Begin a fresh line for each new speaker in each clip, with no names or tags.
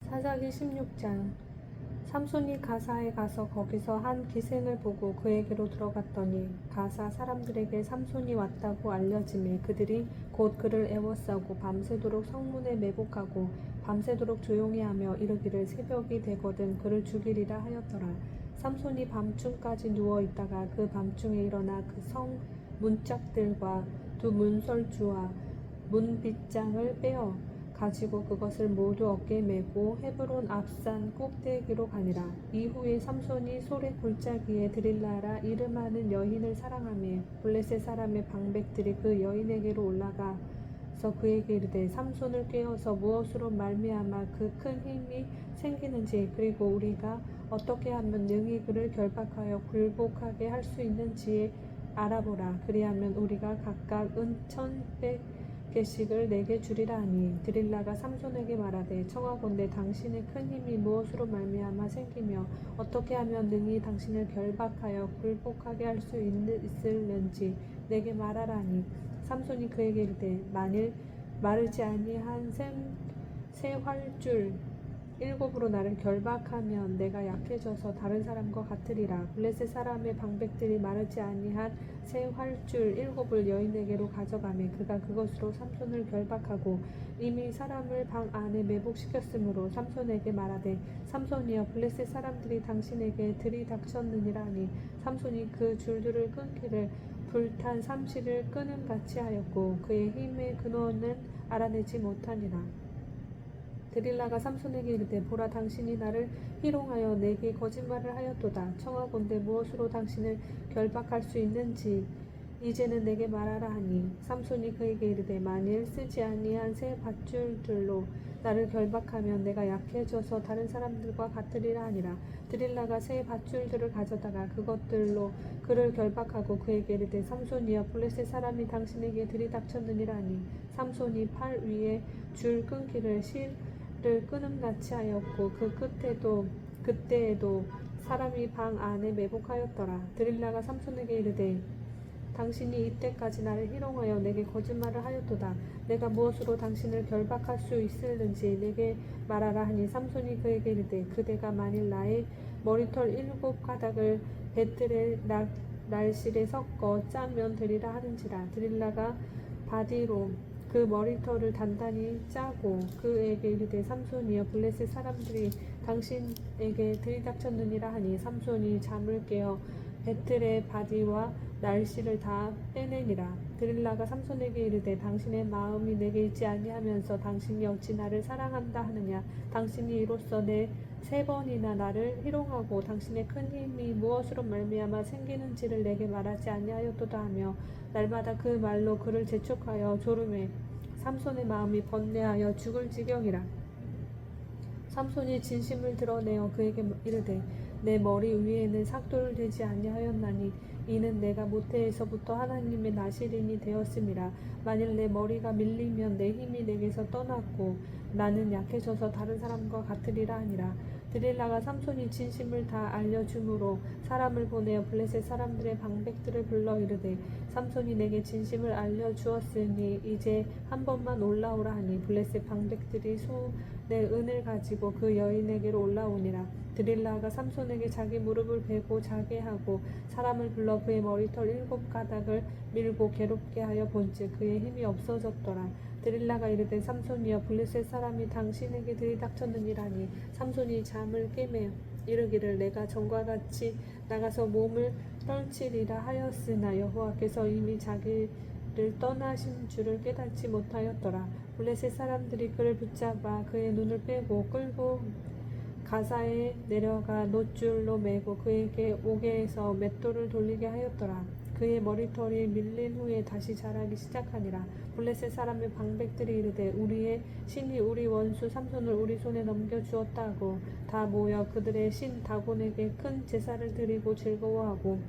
사사기 16장. 삼손이 가사에 가서 거기서 한 기생을 보고 그에게로 들어갔더니 가사 사람들에게 삼손이 왔다고 알려지매 그들이 곧 그를 애워싸고 밤새도록 성문에 매복하고 밤새도록 조용히 하며 이르기를 새벽이 되거든 그를 죽이리라 하였더라. 삼손이 밤중까지 누워 있다가 그 밤중에 일어나 그 성 문짝들과 두 문설주와 문빗장을 빼어 가지고 그것을 모두 어깨에 메고 헤브론 앞산 꼭대기로 가니라. 이후에 삼손이 소래 골짜기에 드릴라라 이름하는 여인을 사랑하며 블레셋 사람의 방백들이 그 여인에게로 올라가서 그에게 이르되 삼손을 꾀어서 무엇으로 말미암아 그 큰 힘이 생기는지 그리고 우리가 어떻게 하면 능히 그를 결박하여 굴복하게 할 수 있는지 알아보라. 그리하면 우리가 각각 은 1,100개씩을 내게 주리라 하니 드릴라가 삼손에게 말하되 청하건대 당신의 큰 힘이 무엇으로 말미암아 생기며 어떻게 하면 능히 당신을 결박하여 굴복하게 할 수 있을는지 내게 말하라 하니 삼손이 그에게 이르되 만일 마르지 아니한 새 활줄 7으로 나를 결박하면 내가 약해져서 다른 사람과 같으리라. 블레셋 사람의 방백들이 마르지 아니한 새 활줄 7을 여인에게로 가져가매 그가 그것으로 삼손을 결박하고 이미 사람을 방 안에 매복시켰으므로 삼손에게 말하되 삼손이여 블레셋 사람들이 당신에게 들이닥쳤느니라 하니 삼손이 그 줄들을 끊기를 불탄 삼시를 끊음같이 하였고 그의 힘의 근원은 알아내지 못하니라. 드릴라가 삼손에게 이르되 보라 당신이 나를 희롱하여 내게 거짓말을 하였도다. 청하건대 무엇으로 당신을 결박할 수 있는지 이제는 내게 말하라 하니 삼손이 그에게 이르되 만일 쓰지 아니한 새 밧줄들로 나를 결박하면 내가 약해져서 다른 사람들과 같으리라 하니라. 드릴라가 새 밧줄들을 가져다가 그것들로 그를 결박하고 그에게 이르되 삼손이여 블레셋 사람이 당신에게 들이닥쳤느니라 하니 삼손이 팔 위에 줄 끊기를 실을 끊음같이 하였고 그때에도 사람이 방 안에 매복하였더라. 드릴라가 삼손에게 이르되 당신이 이때까지 나를 희롱하여 내게 거짓말을 하였도다. 내가 무엇으로 당신을 결박할 수 있을는지 내게 말하라 하니 삼손이 그에게 이르되 그대가 만일 나의 머리털 7가닥을 배틀의 날실에 섞어 짜면 되리라 하는지라. 드릴라가 바디로 그 머리털을 단단히 짜고 그에게 이르되 삼손이여 블레셋 사람들이 당신에게 들이닥쳤느니라 하니 삼손이 잠을 깨어 배틀의 바디와 날씨를 다 빼내니라. 드릴라가 삼손에게 이르되 당신의 마음이 내게 있지 아니하면서 당신이 어찌 나를 사랑한다 하느냐. 당신이 이로써 내 3번이나 나를 희롱하고 당신의 큰 힘이 무엇으로 말미암아 생기는지를 내게 말하지 아니하였도다 하며 날마다 그 말로 그를 재촉하여 조르매 삼손의 마음이 번뇌하여 죽을 지경이라. 삼손이 진심을 드러내어 그에게 이르되 내 머리 위에는 삭도를 대지 아니하였나니 이는 내가 모태에서부터 하나님의 나시린이 되었음이라. 만일 내 머리가 밀리면 내 힘이 내게서 떠났고 나는 약해져서 다른 사람과 같으리라 하니라. 드릴라가 삼손이 진심을 다 알려줌으로 사람을 보내어 블레셋 사람들의 방백들을 불러 이르되 삼손이 내게 진심을 알려주었으니 이제 한 번만 올라오라 하니 블레셋 방백들이 손에 은을 가지고 그 여인에게로 올라오니라. 드릴라가 삼손에게 자기 무릎을 베고 자게 하고 사람을 불러 그의 머리털 7가닥을 밀고 괴롭게 하여 본즉 그의 힘이 없어졌더라. 드릴라가 이르되 삼손이여 블레셋 사람이 당신에게 들이닥쳤느니라니 삼손이 잠을 깨매 이르기를 내가 전과 같이 나가서 몸을 떨치리라 하였으나 여호와께서 이미 자기를 떠나신 줄을 깨닫지 못하였더라. 블레셋 사람들이 그를 붙잡아 그의 눈을 빼고 끌고 가사에 내려가 놋줄로 매고 그에게 옥에서 맷돌을 돌리게 하였더라. 그의 머리털이 밀린 후에 다시 자라기 시작하니라. 블레셋 사람의 방백들이 이르되 우리의 신이 우리 원수 삼손을 우리 손에 넘겨주었다고 다 모여 그들의 신 다곤에게 큰 제사를 드리고 즐거워하고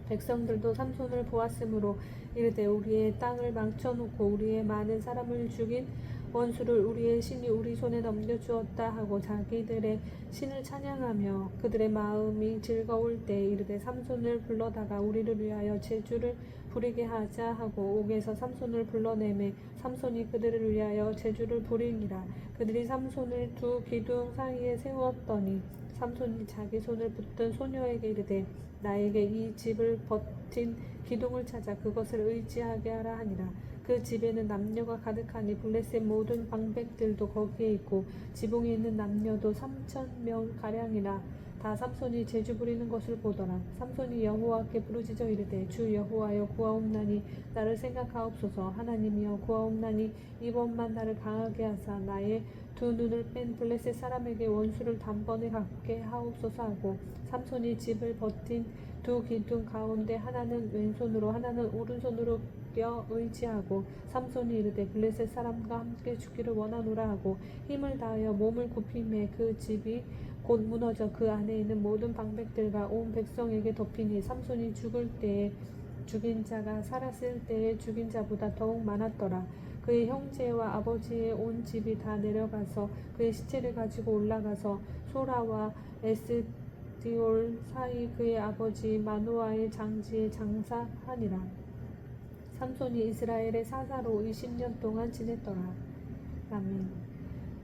백성들도 삼손을 보았으므로 이르되 우리의 땅을 망쳐놓고 우리의 많은 사람을 죽인 원수를 우리의 신이 우리 손에 넘겨주었다 하고 자기들의 신을 찬양하며 그들의 마음이 즐거울 때 이르되 삼손을 불러다가 우리를 위하여 제주를 부리게 하자 하고 옥에서 삼손을 불러내매 삼손이 그들을 위하여 제주를 부리니라. 그들이 삼손을 두 기둥 사이에 세웠더니 삼손이 자기 손을 붙든 소녀에게 이르되 나에게 이 집을 버틴 기둥을 찾아 그것을 의지하게 하라 하니라. 그 집에는 남녀가 가득하니 블레셋 모든 방백들도 거기에 있고 지붕에 있는 남녀도 3,000명 가량이라. 다 삼손이 제주 부리는 것을 보더라. 삼손이 여호와께 부르짖어 이르되 주 여호와여 구하옵나니 나를 생각하옵소서. 하나님이여 구하옵나니 이번만 나를 강하게 하사 나의 두 눈을 뺀 블레셋 사람에게 원수를 단번에 갚게 하옵소서 하고 삼손이 집을 버틴 두 기둥 가운데 하나는 왼손으로 하나는 오른손으로 껴 의지하고 삼손이 이르되 블레셋 사람과 함께 죽기를 원하노라 하고 힘을 다하여 몸을 굽히매 그 집이 곧 무너져 그 안에 있는 모든 방백들과 온 백성에게 덮이니 삼손이 죽을 때에 죽인 자가 살았을 때에 죽인 자보다 더욱 많았더라. 그의 형제와 아버지의 온 집이 다 내려가서 그의 시체를 가지고 올라가서 소라와 에스디올 사이 그의 아버지 마노아의 장지에 장사하니라. 삼손이 이스라엘의 사사로 20년 동안 지냈더라. 아멘.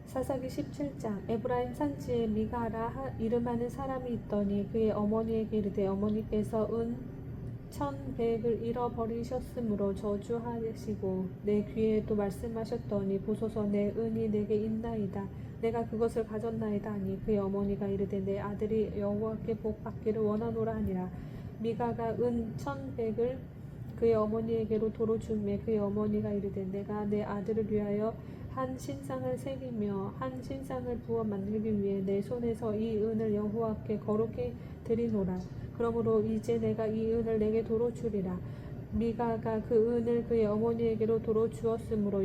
사사기 17장. 에브라임 산지에 미가라 이름하는 사람이 있더니 그의 어머니에게 이르되 어머니께서 은 1,100을 잃어버리셨으므로 저주하시고 내 귀에도 말씀하셨더니 보소서 내 은이 내게 있나이다. 내가 그것을 가졌나이다 하니 그의 어머니가 이르되 내 아들이 여호와께 복받기를 원하노라 하니라. 미가가 은 1,100을 그의 어머니에게로 도로 주매 그의 어머니가 이르되 내가 내 아들을 위하여 한 신상을 새기며 한 신상을 부어 만들기 위해 내 손에서 이 은을 여호와께 거룩히 드리노라. 그러므로 이제 내가 이 은을 내게 도로 주리라. 미가가 그 은을 그의 어머니에게로 도로 주었으므로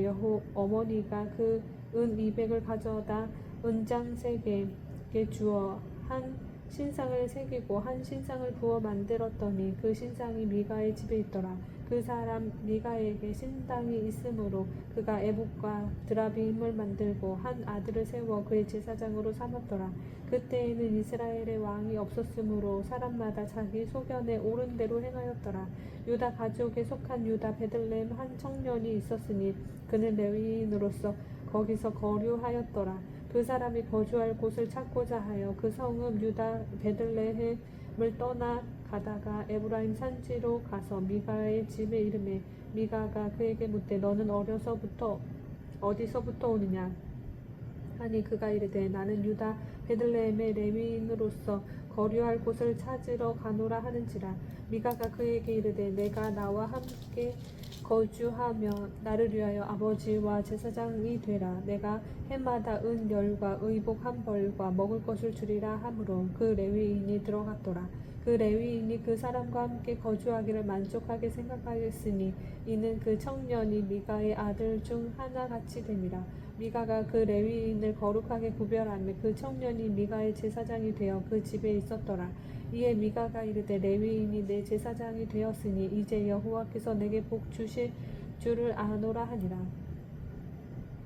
어머니가 그 은 200을 가져다 은장색에게 주어 한 신상을 새기고 한 신상을 부어 만들었더니 그 신상이 미가의 집에 있더라. 그 사람 미가에게 신당이 있으므로 그가 에봇과 드라빔을 만들고 한 아들을 세워 그의 제사장으로 삼았더라. 그때에는 이스라엘의 왕이 없었으므로 사람마다 자기 소견에 옳은 대로 행하였더라. 유다 가족에 속한 유다 베들레헴 한 청년이 있었으니 그는 레위인으로서 거기서 거류하였더라. 그 사람이 거주할 곳을 찾고자 하여 그 성읍 유다 베들레헴을 떠나 가다가 에브라임 산지로 가서 미가의 집에 이르매 미가가 그에게 묻되 너는 어디서부터 오느냐 하니 그가 이르되 나는 유다 베들레헴의 레위인으로서 거류할 곳을 찾으러 가노라 하는지라. 미가가 그에게 이르되 내가 나와 함께 거주하며 나를 위하여 아버지와 제사장이 되라. 내가 해마다 은 10과 의복 1벌과 먹을 것을 주리라 하므로 그 레위인이 들어갔더라. 그 레위인이 그 사람과 함께 거주하기를 만족하게 생각하였으니 이는 그 청년이 미가의 아들 중 하나같이 됨이라. 미가가 그 레위인을 거룩하게 구별하며 그 청년이 미가의 제사장이 되어 그 집에 있었더라. 이에 미가가 이르되 레위인이 내 제사장이 되었으니 이제 여호와께서 내게 복 주실 줄을 아노라 하니라.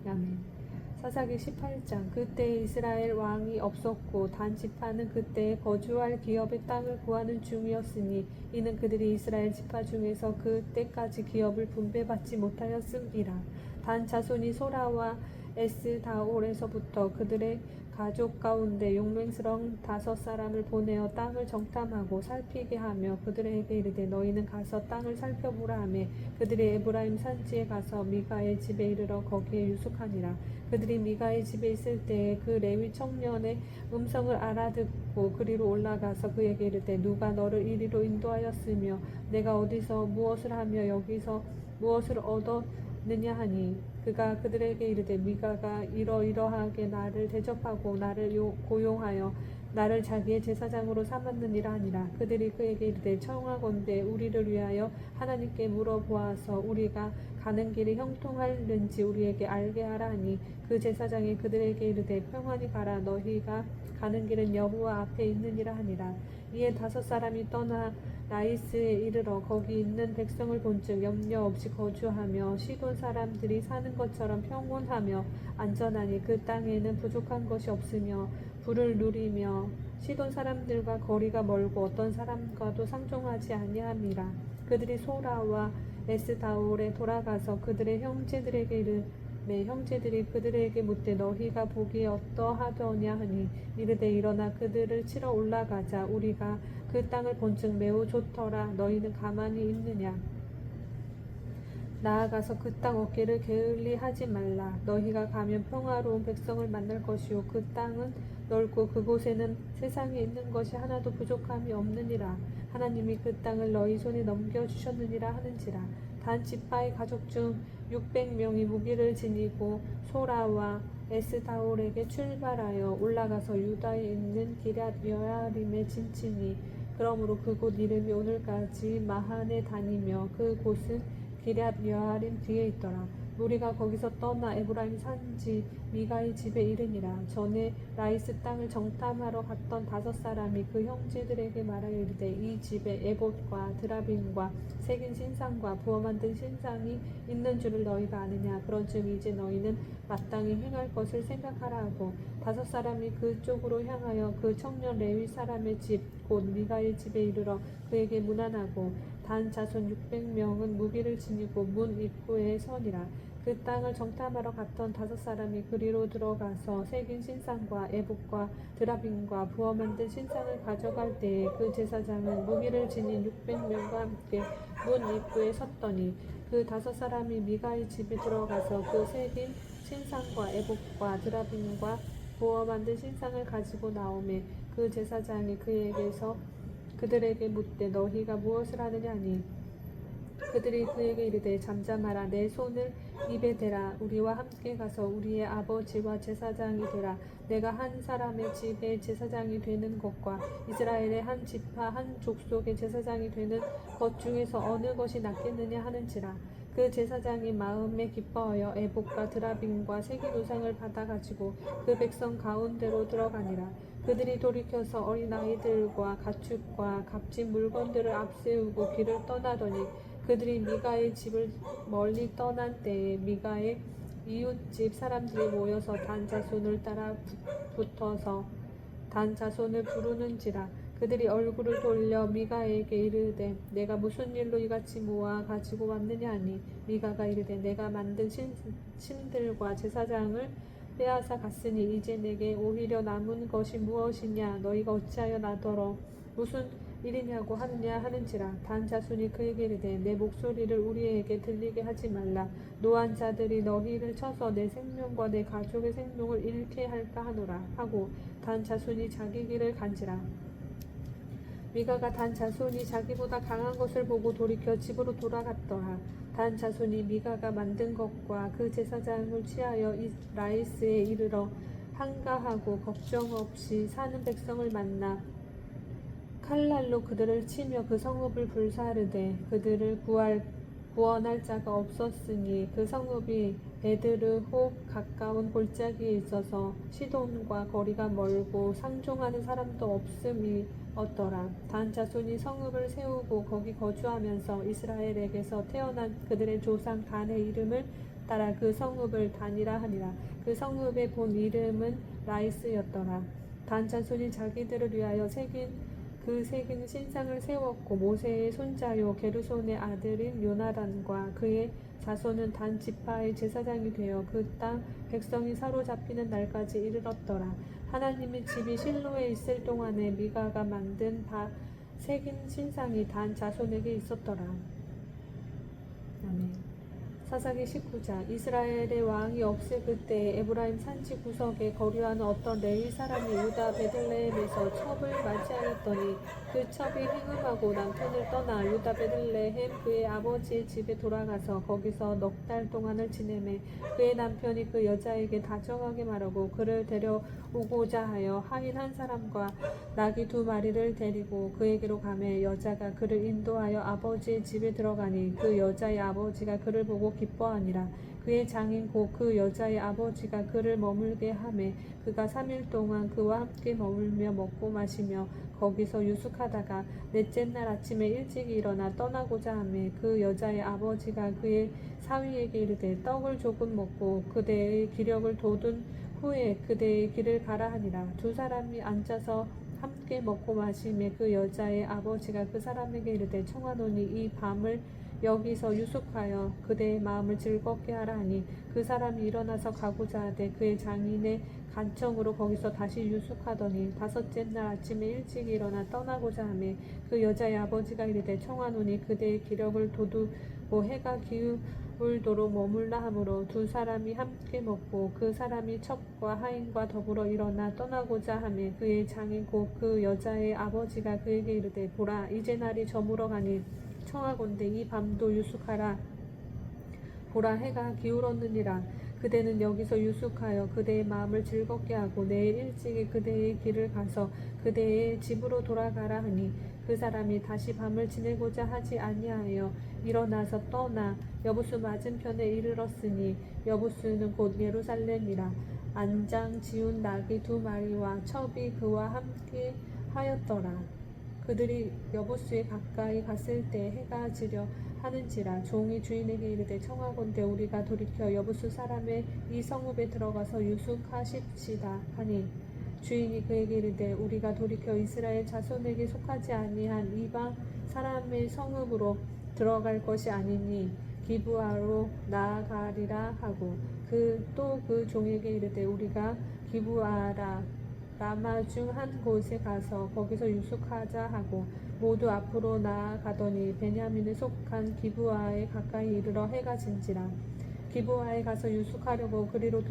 아멘. 사사기 18장. 그때 이스라엘 왕이 없었고 단 지파는 그때 거주할 기업의 땅을 구하는 중이었으니 이는 그들이 이스라엘 지파 중에서 그때까지 기업을 분배받지 못하였음이라. 단 자손이 소라와 에스다올에서부터 그들의 가족 가운데 용맹스러운 5사람을 보내어 땅을 정탐하고 살피게 하며 그들에게 이르되 너희는 가서 땅을 살펴보라 하매 그들이 에브라임 산지에 가서 미가의 집에 이르러 거기에 유숙하니라. 그들이 미가의 집에 있을 때에 그 레위 청년의 음성을 알아듣고 그리로 올라가서 그에게 이르되 누가 너를 이리로 인도하였으며 내가 어디서 무엇을 하며 여기서 무엇을 얻었느냐 하니 그가 그들에게 이르되 미가가 이러이러하게 나를 대접하고 나를 고용하여 나를 자기의 제사장으로 삼았느니라 하니라. 그들이 그에게 이르되 청하건대 우리를 위하여 하나님께 물어보아서 우리가 가는 길이 형통할는지 우리에게 알게 하라 하니 그 제사장이 그들에게 이르되 평안히 가라. 너희가 가는 길은 여호와 앞에 있느니라 하니라. 이에 5사람이 떠나 라이스에 이르러 거기 있는 백성을 본즉 염려 없이 거주하며 시돈 사람들이 사는 사는 것처럼 평온하며 안전하니 그 땅에는 부족한 것이 없으며 부를 누리며 시돈 사람들과 거리가 멀고 어떤 사람과도 상종하지 아니함이라. 그들이 소라와 에스다올에 돌아가서 그들의 형제들에게 이르매 형제들이 그들에게 묻되 너희가 보기에 어떠하더냐 하니 이르되 일어나 그들을 치러 올라가자. 우리가 그 땅을 본즉 매우 좋더라. 너희는 가만히 있느냐. 나아가서 그 땅 어깨를 게을리하지 말라. 너희가 가면 평화로운 백성을 만날 것이요 그 땅은 넓고 그곳에는 세상에 있는 것이 하나도 부족함이 없느니라. 하나님이 그 땅을 너희 손에 넘겨주셨느니라 하는지라. 단 지파의 가족 중 600명이 무기를 지니고 소라와 에스다올에게 출발하여 올라가서 유다에 있는 기럇 여아림에 진치니 그러므로 그곳 이름이 오늘까지 마하네 다니며 그곳은 기럇 여아림 뒤에 있더라. 우리가 거기서 떠나 에브라임 산지 미가의 집에 이르니라. 전에 라이스 땅을 정탐하러 갔던 5사람이 그 형제들에게 말하여 이르되 이 집에 에봇과 드라빔과 새긴 신상과 부어 만든 신상이 있는 줄을 너희가 아느냐. 그런즉 이제 너희는 마땅히 행할 것을 생각하라 하고 5사람이 그쪽으로 향하여 그 청년 레위 사람의 집 곧 미가의 집에 이르러 그에게 문안하고 단 자손 600명은 무기를 지니고 문 입구에 서니라. 그 땅을 정탐하러 갔던 5사람이 그리로 들어가서 새긴 신상과 에봇과 드라빔과 부어 만든 신상을 가져갈 때에 그 제사장은 무기를 지닌 600명과 함께 문 입구에 섰더니 그 5사람이 미가의 집에 들어가서 그 새긴 신상과 에봇과 드라빔과 부어 만든 신상을 가지고 나오매 그 제사장이 그에게서 그들에게 묻되 너희가 무엇을 하느냐 하니 그들이 그에게 이르되 잠잠하라. 내 손을 입에 대라. 우리와 함께 가서 우리의 아버지와 제사장이 되라. 내가 한 사람의 집에 제사장이 되는 것과 이스라엘의 한 지파 한 족속의 제사장이 되는 것 중에서 어느 것이 낫겠느냐 하는지라. 그 제사장이 마음에 기뻐하여 에봇과 드라빔과 새긴 우상을 받아가지고 그 백성 가운데로 들어가니라. 그들이 돌이켜서 어린아이들과 가축과 값진 물건들을 앞세우고 길을 떠나더니 그들이 미가의 집을 멀리 떠난 때에 미가의 이웃집 사람들이 모여서 단 자손을 따라 붙어서 단 자손을 부르는지라. 그들이 얼굴을 돌려 미가에게 이르되 내가 무슨 일로 이같이 모아 가지고 왔느냐 하니 미가가 이르되 내가 만든 신들과 제사장을 빼앗아 갔으니 이제 내게 오히려 남은 것이 무엇이냐. 너희가 어찌하여 나더러 무슨 일이냐고 하느냐 하는지라. 단 자손이 그에게 이르되 내 목소리를 우리에게 들리게 하지 말라. 노한 자들이 너희를 쳐서 내 생명과 내 가족의 생명을 잃게 할까 하노라 하고 단 자손이 자기 길을 간지라. 미가가 단 자손이 자기보다 강한 것을 보고 돌이켜 집으로 돌아갔더라. 단 자손이 미가가 만든 것과 그 제사장을 취하여 라이스에 이르러 한가하고 걱정 없이 사는 백성을 만나 칼날로 그들을 치며 그 성읍을 불사르되 그들을 구원할 자가 없었으니 그 성읍이 베드르홉 가까운 골짜기에 있어서 시돈과 거리가 멀고 상종하는 사람도 없음이었더라. 단 자손이 성읍을 세우고 거기 거주하면서 이스라엘에게서 태어난 그들의 조상 단의 이름을 따라 그 성읍을 단이라 하니라. 그 성읍의 본 이름은 라이스였더라. 단 자손이 자기들을 위하여 새긴 신상을 세웠고 모세의 손자요 게르손의 아들인 요나단과 그의 자손은 단 지파의 제사장이 되어 그 땅 백성이 사로잡히는 날까지 이르렀더라. 하나님의 집이 실로에 있을 동안에 미가가 만든 새긴 신상이 단 자손에게 있었더라. 아멘. 사사기 19장. 이스라엘의 왕이 없을 그때에 에브라임 산지 구석에 거류하는 어떤 레위 사람이 유다 베들레헴에서 첩을 맞이하였더니 그 첩이 행음하고 남편을 떠나 유다 베들레헴 그의 아버지의 집에 돌아가서 거기서 넉 달 동안을 지내매 그의 남편이 그 여자에게 다정하게 말하고 그를 데려오고자 하여 하인 한 사람과 나귀 2마리를 데리고 그에게로 가매 여자가 그를 인도하여 아버지의 집에 들어가니 그 여자의 아버지가 그를 보고 기뻐하니라. 그의 장인 곧 그 여자의 아버지가 그를 머물게 하매 그가 3일 동안 그와 함께 머물며 먹고 마시며 거기서 유숙하다가 넷째 날 아침에 일찍 일어나 떠나고자 하매 그 여자의 아버지가 그의 사위에게 이르되 떡을 조금 먹고 그대의 기력을 돋운 후에 그대의 길을 가라 하니라. 두 사람이 앉아서 함께 먹고 마시매 그 여자의 아버지가 그 사람에게 이르되 청하노니 이 밤을 여기서 유숙하여 그대의 마음을 즐겁게 하라 하니 그 사람이 일어나서 가고자 하되 그의 장인의 간청으로 거기서 다시 유숙하더니 다섯째 날 아침에 일찍 일어나 떠나고자 하매 그 여자의 아버지가 이르되 청하노니 그대의 기력을 돋우고 해가 기울도록 머물라 하므로 두 사람이 함께 먹고 그 사람이 첩과 하인과 더불어 일어나 떠나고자 하매 그의 장인 곧 그 여자의 아버지가 그에게 이르되 보라 이제 날이 저물어 가니 청하건대 이 밤도 유숙하라. 보라 해가 기울었느니라. 그대는 여기서 유숙하여 그대의 마음을 즐겁게 하고 내일 일찍이 그대의 길을 가서 그대의 집으로 돌아가라 하니 그 사람이 다시 밤을 지내고자 하지 아니하여 일어나서 떠나 여부수 맞은편에 이르렀으니 여부수는 곧 예루살렘이라. 안장 지운 낙이 2마리와 첩이 그와 함께 하였더라. 그들이 여부수에 가까이 갔을 때 해가 지려 하는지라. 종이 주인에게 이르되 청하건대 우리가 돌이켜 여부수 사람의 이 성읍에 들어가서 유숙하십시다 하니 주인이 그에게 이르되 우리가 돌이켜 이스라엘 자손에게 속하지 아니한 이방 사람의 성읍으로 들어갈 것이 아니니 기브아로 나아가리라 하고 또 그 종에게 이르되 우리가 기브아라 라마 중 한 곳에 가서 거기서 유숙하자 하고 모두 앞으로 나아가더니 베냐민에 속한 기브아에 가까이 이르러 해가 진지라. 기브아에 가서 유숙하려고 그리로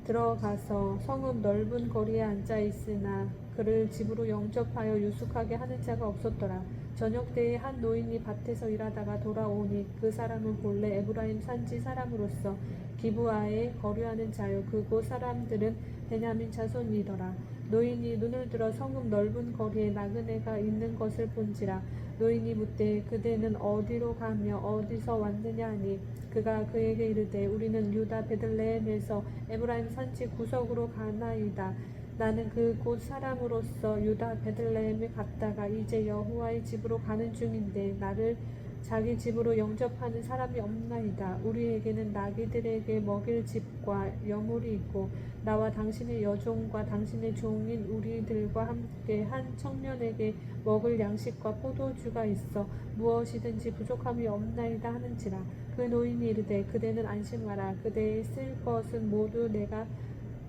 들어가서 성읍 넓은 거리에 앉아 있으나 그를 집으로 영접하여 유숙하게 하는 자가 없었더라. 저녁 때에 한 노인이 밭에서 일하다가 돌아오니 그 사람은 본래 에브라임 산지 사람으로서 기브아에 거류하는 자요 그곳 사람들은 베냐민 자손이더라. 노인이 눈을 들어 성읍 넓은 거리에 나그네가 있는 것을 본지라. 노인이 묻되 그대는 어디로 가며 어디서 왔느냐 하니 그가 그에게 이르되 우리는 유다 베들레헴에서 에브라임 산지 구석으로 가나이다. 나는 그곳 사람으로서 유다 베들레헴에 갔다가 이제 여호와의 집으로 가는 중인데 나를 자기 집으로 영접하는 사람이 없나이다. 우리에게는 나귀들에게 먹일 집과 여물이 있고 나와 당신의 여종과 당신의 종인 우리들과 함께 한 청년에게 먹을 양식과 포도주가 있어 무엇이든지 부족함이 없나이다 하는지라. 그 노인이 이르되 그대는 안심하라. 그대의 쓸 것은 모두 내가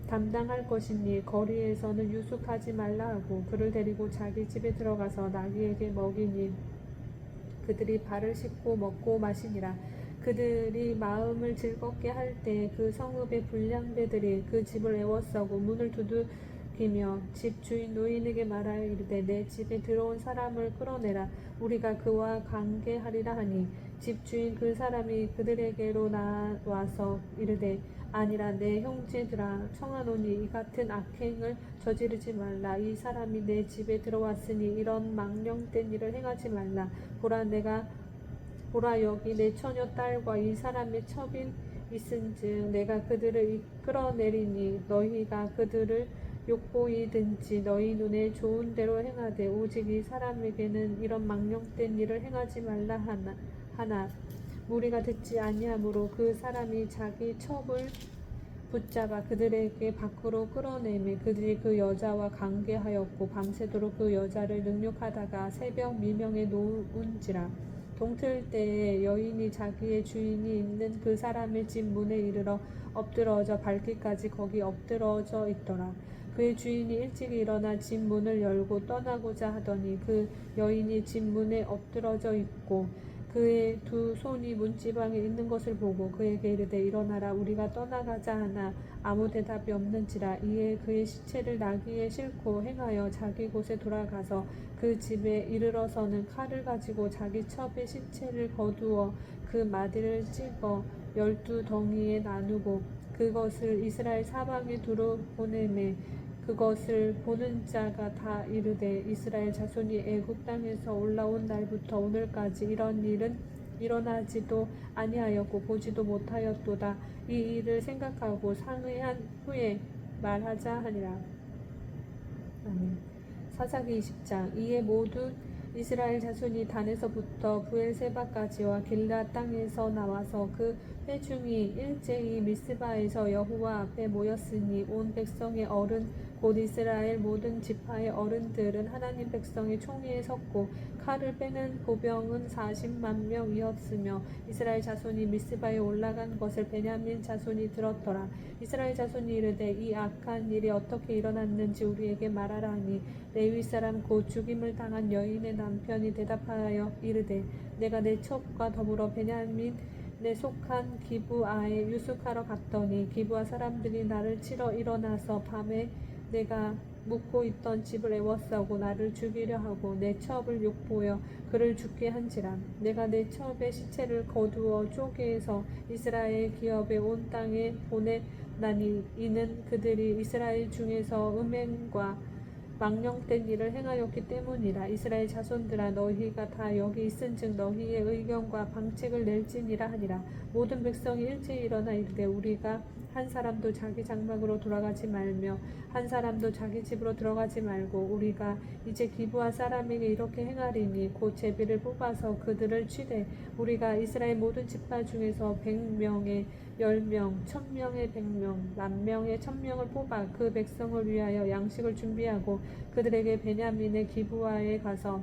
담당할 것이니 거리에서는 유숙하지 말라 하고 그를 데리고 자기 집에 들어가서 나귀에게 먹이니 그들이 발을 씻고 먹고 마시니라. 그들이 마음을 즐겁게 할 때 그 성읍의 불량배들이 그 집을 에워싸고 문을 두들기며 집 주인 노인에게 말하여 이르되 내 집에 들어온 사람을 끌어내라. 우리가 그와 관계하리라 하니 집 주인 그 사람이 그들에게로 나와서 이르되 아니라 내 형제들아 청하노니 이 같은 악행을 저지르지 말라. 이 사람이 내 집에 들어왔으니 이런 망령된 일을 행하지 말라. 보라 여기 내 처녀 딸과 이 사람의 첩인 있은즉 내가 그들을 이끌어내리니 너희가 그들을 욕보이든지 너희 눈에 좋은 대로 행하되 오직 이 사람에게는 이런 망령된 일을 행하지 말라 하나 무리가 듣지 아니하므로 그 사람이 자기 첩을 붙잡아 그들에게 밖으로 끌어내매 그들이 그 여자와 관계하였고 밤새도록 그 여자를 능욕하다가 새벽 미명에 놓은지라. 동틀 때에 여인이 자기의 주인이 있는 그 사람의 집 문에 이르러 엎드러져 밟기까지 거기 엎드러져 있더라. 그의 주인이 일찍 일어나 집 문을 열고 떠나고자 하더니 그 여인이 집 문에 엎드러져 있고 그의 두 손이 문지방에 있는 것을 보고 그에게 이르되 일어나라 우리가 떠나가자 하나 아무 대답이 없는지라. 이에 그의 시체를 나귀에 싣고 행하여 자기 곳에 돌아가서 그 집에 이르러서는 칼을 가지고 자기 첩의 시체를 거두어 그 마디를 찍어 12덩이에 나누고 그것을 이스라엘 사방에 두루 보내매 그것을 보는 자가 다 이르되 이스라엘 자손이 애굽 땅에서 올라온 날부터 오늘까지 이런 일은 일어나지도 아니하였고 보지도 못하였도다. 이 일을 생각하고 상의한 후에 말하자 하니라. 아멘. 사사기 20장. 이에 모든 이스라엘 자손이 단에서부터 부엘세바까지와 길앗 땅에서 나와서 그 회중이 일제히 미스바에서 여호와 앞에 모였으니 온 백성의 어른 곧 이스라엘 모든 지파의 어른들은 하나님 백성의 총위에 섰고 칼을 빼는 보병은 40만 명이었으며 이스라엘 자손이 미스바에 올라간 것을 베냐민 자손이 들었더라. 이스라엘 자손이 이르되 이 악한 일이 어떻게 일어났는지 우리에게 말하라 하니 레위 사람 곧 죽임을 당한 여인의 남편이 대답하여 이르되 내가 내 첩과 더불어 베냐민에 속한 기브아에 유숙하러 갔더니 기브아 사람들이 나를 치러 일어나서 밤에 내가 묵고 있던 집을 에워싸고 나를 죽이려 하고 내 첩을 욕보여 그를 죽게 한지라. 내가 내 첩의 시체를 거두어 쪼개서 이스라엘 기업의 온 땅에 보내나니 이는 그들이 이스라엘 중에서 음행과 망령된 일을 행하였기 때문이라. 이스라엘 자손들아 너희가 다 여기 있은즉 너희의 의견과 방책을 낼지니라 하니라. 모든 백성이 일제히 일어나 이르되 우리가 한 사람도 자기 장막으로 돌아가지 말며 한 사람도 자기 집으로 들어가지 말고 우리가 이제 기브아 사람에게 이렇게 행하리니 곧 제비를 뽑아서 그들을 치되 우리가 이스라엘 모든 지파 중에서 100명에 10명, 1000명에 100명, 10,000명에 1000명을 뽑아 그 백성을 위하여 양식을 준비하고 그들에게 베냐민의 기브아에 가서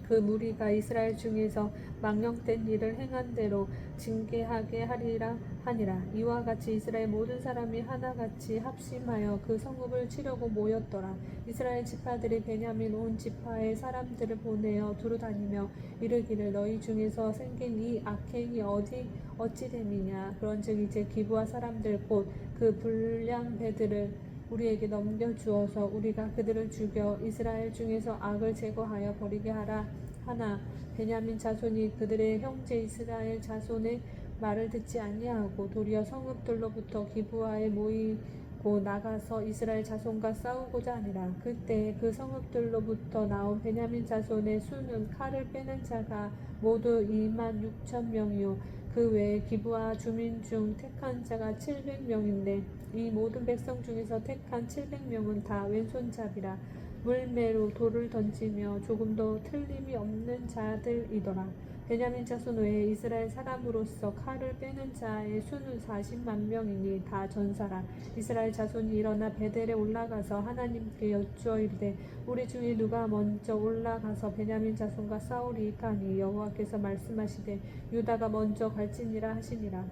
그 무리가 이스라엘 중에서 망령된 일을 행한 대로 징계하게 하리라 하니라. 이와 같이 이스라엘 모든 사람이 하나같이 합심하여 그 성읍을 치려고 모였더라. 이스라엘 지파들이 베냐민 온 지파의 사람들을 보내어 두루다니며 이르기를 너희 중에서 생긴 이 악행이 어찌 됨이냐. 그런즉 이제 기브아 사람들 곧 그 불량 배들을 우리에게 넘겨주어서 우리가 그들을 죽여 이스라엘 중에서 악을 제거하여 버리게 하라 하나 베냐민 자손이 그들의 형제 이스라엘 자손의 말을 듣지 아니하고 도리어 성읍들로부터 기브아에 모이고 나가서 이스라엘 자손과 싸우고자 하니라. 그때 그 성읍들로부터 나온 베냐민 자손의 수는 칼을 빼는 자가 모두 26,000명이요 그 외에 기브아 주민 중 택한 자가 700명인데 이 모든 백성 중에서 택한 700명은 다 왼손잡이라. 물매로 돌을 던지며 조금도 틀림이 없는 자들이더라. 베냐민 자손 외에 이스라엘 사람으로서 칼을 빼는 자의 수는 40만 명이니 다 전사라. 이스라엘 자손이 일어나 베델에 올라가서 하나님께 여쭈어 이르되 우리 중에 누가 먼저 올라가서 베냐민 자손과 싸우리이까 하니 여호와께서 말씀하시되 유다가 먼저 갈지니라 하시니라.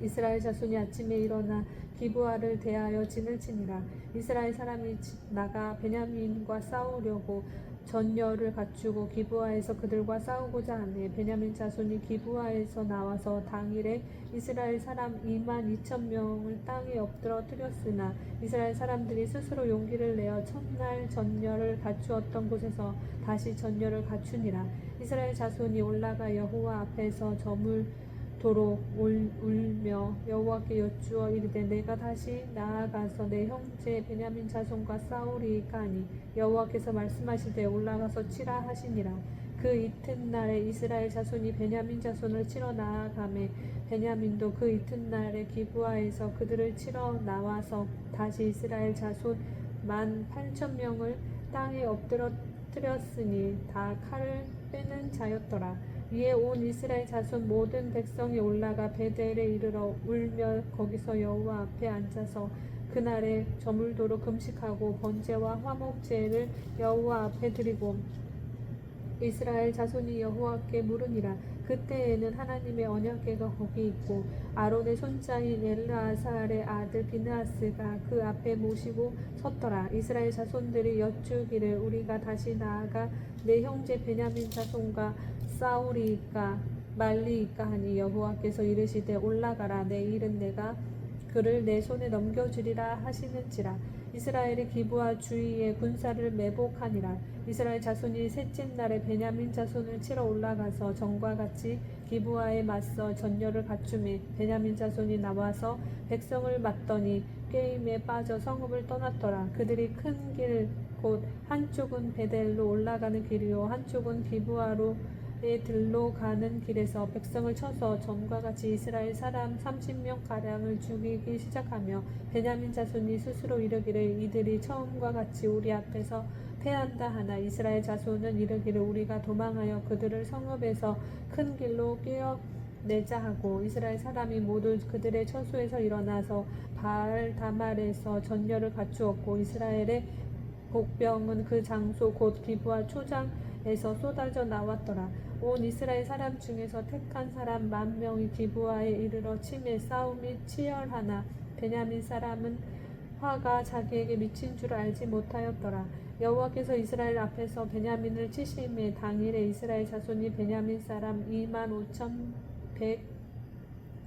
이스라엘 자손이 아침에 일어나 기브아를 대하여 진을 치니라. 이스라엘 사람이 나가 베냐민과 싸우려고 전열을 갖추고 기브아에서 그들과 싸우고자 하매 베냐민 자손이 기브아에서 나와서 당일에 이스라엘 사람 22,000명을 땅에 엎드러뜨렸으나 이스라엘 사람들이 스스로 용기를 내어 첫날 전열을 갖추었던 곳에서 다시 전열을 갖추니라. 이스라엘 자손이 올라가 여호와 앞에서 저물도록 울며 여호와께 여쭈어 이르되 내가 다시 나아가서 내 형제 베냐민 자손과 싸우리이까 하니 여호와께서 말씀하시되 올라가서 치라 하시니라. 그 이튿날에 이스라엘 자손이 베냐민 자손을 치러 나아가매 베냐민도 그 이튿날에 기브아에서 그들을 치러 나와서 다시 이스라엘 자손 18,000명을 땅에 엎드러뜨렸으니 다 칼을 빼는 자였더라. 이에 온 이스라엘 자손 모든 백성이 올라가 베델에 이르러 울며 거기서 여호와 앞에 앉아서 그날에 저물도록 금식하고 번제와 화목제를 여호와 앞에 드리고 이스라엘 자손이 여호와께 물으니라. 그때에는 하나님의 언약궤가 거기 있고 아론의 손자인 엘르아살의 아들 비느하스가 그 앞에 모시고 섰더라. 이스라엘 자손들이 여쭈기를 우리가 다시 나아가 내 형제 베냐민 자손과 싸우리이까 말리이까 하니 여호와께서 이르시되 올라가라. 내일은 내가 그를 내 손에 넘겨주리라 하시는지라. 이스라엘이 기브아 주위에 군사를 매복하니라. 이스라엘 자손이 셋째 날에 베냐민 자손을 치러 올라가서 전과 같이 기브아에 맞서 전열을 갖추매 베냐민 자손이 나와서 백성을 맞더니 꾀임에 빠져 성읍을 떠났더라. 그들이 큰 길 곧 한쪽은 베델로 올라가는 길이요 한쪽은 기브아로 들로 가는 길에서 백성을 쳐서 전과 같이 이스라엘 사람 30명가량을 죽이기 시작하며 베냐민 자손이 스스로 이르기를 이들이 처음과 같이 우리 앞에서 패한다 하나 이스라엘 자손은 이르기를 우리가 도망하여 그들을 성읍에서 큰 길로 끼어내자 하고 이스라엘 사람이 모두 그들의 처소에서 일어나서 바알 다말에서 전열을 갖추었고 이스라엘의 복병은 그 장소 곧 기브아 초장에서 쏟아져 나왔더라. 온 이스라엘 사람 중에서 택한 사람 10,000명이 기브아에 이르러 치매 싸움이 치열하나 베냐민 사람은 화가 자기에게 미친 줄 알지 못하였더라. 여호와께서 이스라엘 앞에서 베냐민을 치심에 당일에 이스라엘 자손이 베냐민 사람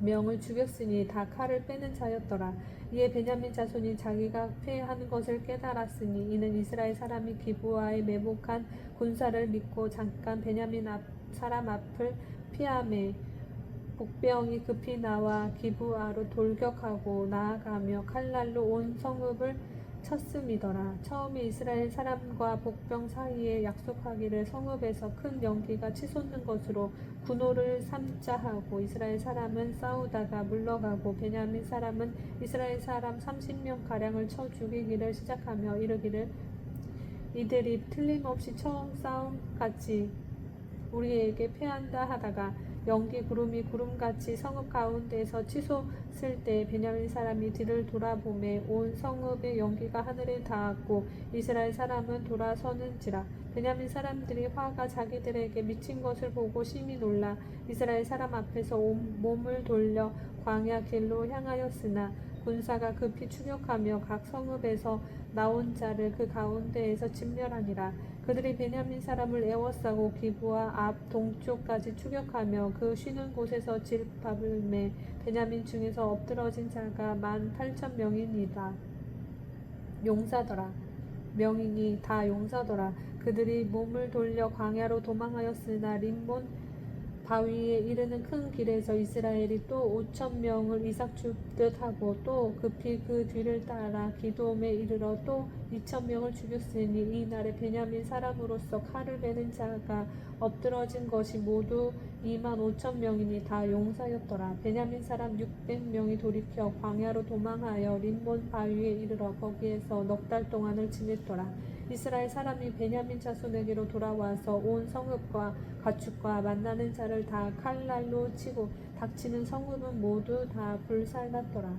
25,100명을 죽였으니 다 칼을 빼는 자였더라. 이에 베냐민 자손이 자기가 패한 것을 깨달았으니 이는 이스라엘 사람이 기브아에 매복한 군사를 믿고 잠깐 베냐민 사람 앞을 피하매 복병이 급히 나와 기브아로 돌격하고 나아가며 칼날로 온 성읍을 쳤음이더라. 처음에 이스라엘 사람과 복병 사이에 약속하기를 성읍에서 큰 연기가 치솟는 것으로 군호를 삼자 하고 이스라엘 사람은 싸우다가 물러가고 베냐민 사람은 이스라엘 사람 30명가량을 쳐 죽이기를 시작하며 이르기를 이들이 틀림없이 처음 싸움같이 우리에게 패한다 하다가 연기 구름이 구름같이 성읍 가운데에서 치솟을 때 베냐민 사람이 뒤를 돌아보매 온 성읍의 연기가 하늘에 닿았고 이스라엘 사람은 돌아서는지라. 베냐민 사람들이 화가 자기들에게 미친 것을 보고 심히 놀라 이스라엘 사람 앞에서 몸을 돌려 광야 길로 향하였으나 군사가 급히 추격하며 각 성읍에서 나온 자를 그 가운데에서 진멸하니라. 그들이 베냐민 사람을 에워싸고 기브아 앞 동쪽까지 추격하며 그 쉬는 곳에서 질밟음에 베냐민 중에서 엎드러진 자가 18,000명이니라. 명이니 다 용사더라. 그들이 몸을 돌려 광야로 도망하였으나 림몬 바위에 이르는 큰 길에서 이스라엘이 또 5,000명을 이삭 죽듯 하고 또 급히 그 뒤를 따라 기돔에 이르러 또 2,000명을 죽였으니 이 날에 베냐민 사람으로서 칼을 베는 자가 엎드러진 것이 모두 25,000명이니 다 용사였더라. 베냐민 사람 600명이 돌이켜 광야로 도망하여 림몬 바위에 이르러 거기에서 넉 달 동안을 지냈더라. 이스라엘 사람이 베냐민 자손에게로 돌아와서 온 성읍과 가축과 만나는 자를 다 칼날로 치고 닥치는 성읍은 모두 다 불살랐더라.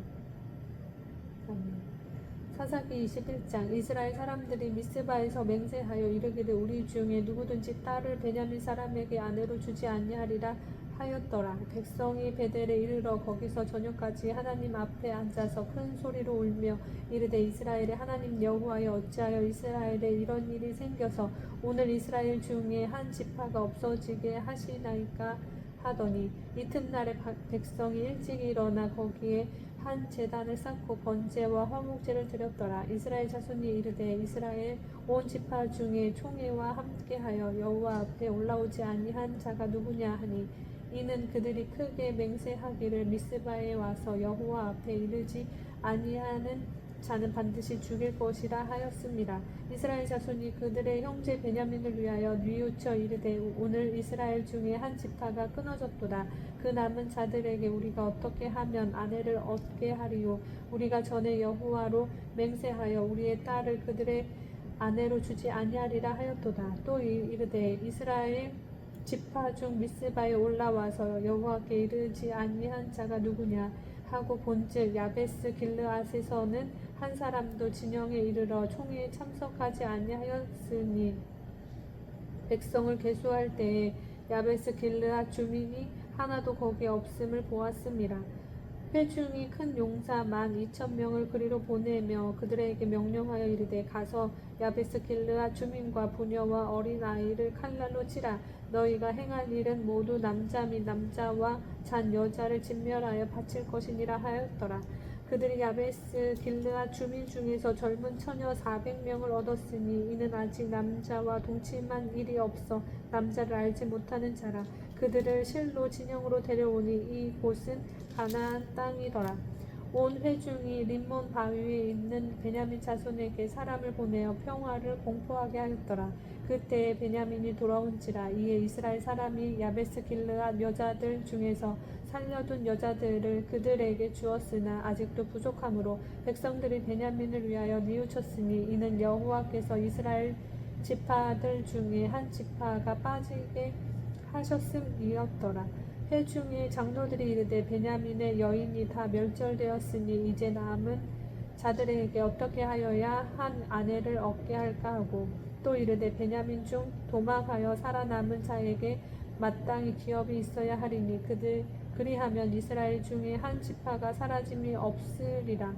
사사기 21장. 이스라엘 사람들이 미스바에서 맹세하여 이르기를 우리 중에 누구든지 딸을 베냐민 사람에게 아내로 주지 아니하리라 하였더라. 백성이 베델에 이르러 거기서 저녁까지 하나님 앞에 앉아서 큰 소리로 울며 이르되 이스라엘의 하나님 여호와여 어찌하여 이스라엘에 이런 일이 생겨서 오늘 이스라엘 중에 한 지파가 없어지게 하시나이까 하더니 이튿날에 백성이 일찍 일어나 거기에 한 제단을 쌓고 번제와 화목제를 드렸더라. 이스라엘 자손이 이르되 이스라엘 온 지파 중에 총회와 함께하여 여호와 앞에 올라오지 아니한 자가 누구냐 하니 이는 그들이 크게 맹세하기를 미스바에 와서 여호와 앞에 이르지 아니하는 자는 반드시 죽일 것이라 하였습니다. 이스라엘 자손이 그들의 형제 베냐민을 위하여 뉘우쳐 이르되 오늘 이스라엘 중에 한 지파가 끊어졌도다. 그 남은 자들에게 우리가 어떻게 하면 아내를 얻게 하리요. 우리가 전에 여호와로 맹세하여 우리의 딸을 그들의 아내로 주지 아니하리라 하였도다. 또 이르되 이스라엘 지파 중 미스바에 올라와서 여호와께 이르지 아니한 자가 누구냐 하고 본즉 야베스 길르앗에서는 한 사람도 진영에 이르러 총회에 참석하지 아니하였으니 백성을 계수할 때에 야베스 길르앗 주민이 하나도 거기에 없음을 보았습니다. 회중이 큰 용사 12,000명을 그리로 보내며 그들에게 명령하여 이르되 가서 야베스 길르앗 주민과 부녀와 어린 아이를 칼날로 치라. 너희가 행할 일은 모두 남자 및 남자와 잔 여자를 진멸하여 바칠 것이니라 하였더라. 그들이 야베스 길르앗 주민 중에서 젊은 처녀 400명을 얻었으니 이는 아직 남자와 동침한 일이 없어 남자를 알지 못하는 자라. 그들을 실로 진영으로 데려오니 이 곳은 가나안 땅이더라. 온 회중이 림몬 바위에 있는 베냐민 자손에게 사람을 보내어 평화를 공포하게 하였더라. 그때에 베냐민이 돌아온지라. 이에 이스라엘 사람이 야베스 길르앗 여자들 중에서 살려둔 여자들을 그들에게 주었으나 아직도 부족하므로 백성들이 베냐민을 위하여 뉘우쳤으니 이는 여호와께서 이스라엘 지파들 중에 한 지파가 빠지게 하셨음이었더라. 회중의 장로들이 이르되 베냐민의 여인이 다 멸절되었으니 이제 남은 자들에게 어떻게 하여야 한 아내를 얻게 할까 하고 또 이르되 베냐민 중 도망하여 살아남은 자에게 마땅히 기업이 있어야 하리니 그리하면 이스라엘 중에 한 지파가 사라짐이 없으리라.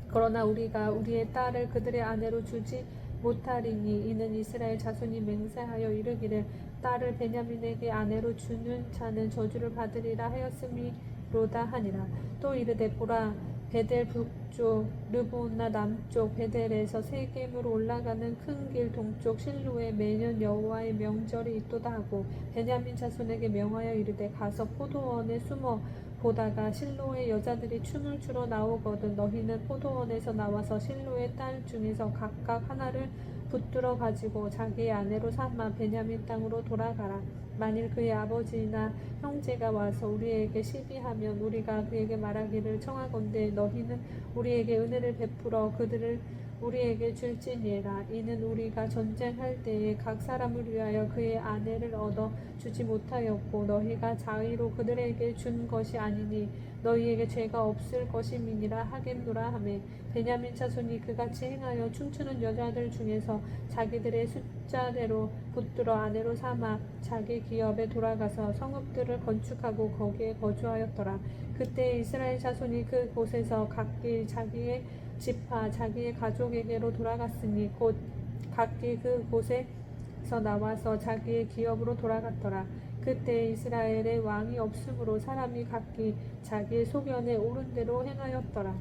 그러나 우리가 우리의 딸을 그들의 아내로 주지 못하리니 이는 이스라엘 자손이 맹세하여 이르기를 딸을 베냐민에게 아내로 주는 자는 저주를 받으리라 하였음이로다 하니라. 또 이르되 보라 베델 북쪽 르보나 남쪽 베델에서 세겜으로 올라가는 큰 길 동쪽 실로에 매년 여호와의 명절이 있도다 하고 베냐민 자손에게 명하여 이르되 가서 포도원에 숨어 보다가 실로의 여자들이 춤을 추러 나오거든 너희는 포도원에서 나와서 실로의 딸 중에서 각각 하나를 붙들어 가지고 자기의 아내로 삼아 베냐민 땅으로 돌아가라. 만일 그의 아버지나 형제가 와서 우리에게 시비하면 우리가 그에게 말하기를 청하건대 너희는 우리에게 은혜를 베풀어 그들을 우리에게 줄지니라. 이는 우리가 전쟁할 때에 각 사람을 위하여 그의 아내를 얻어 주지 못하였고 너희가 자의로 그들에게 준 것이 아니니 너희에게 죄가 없을 것임이니라 하겠노라 하매 베냐민 자손이 그같이 행하여 춤추는 여자들 중에서 자기들의 숫자대로 붙들어 아내로 삼아 자기 기업에 돌아가서 성읍들을 건축하고 거기에 거주하였더라. 그때 이스라엘 자손이 그 곳에서 각기 자기의 지파 자기의 가족에게로 돌아갔으니 곧 각기 그 곳에서 나와서 자기의 기업으로 돌아갔더라. 그때 이스라엘에 왕이 없으므로 사람이 각기 자기의 소견에 옳은 대로 행하였더라.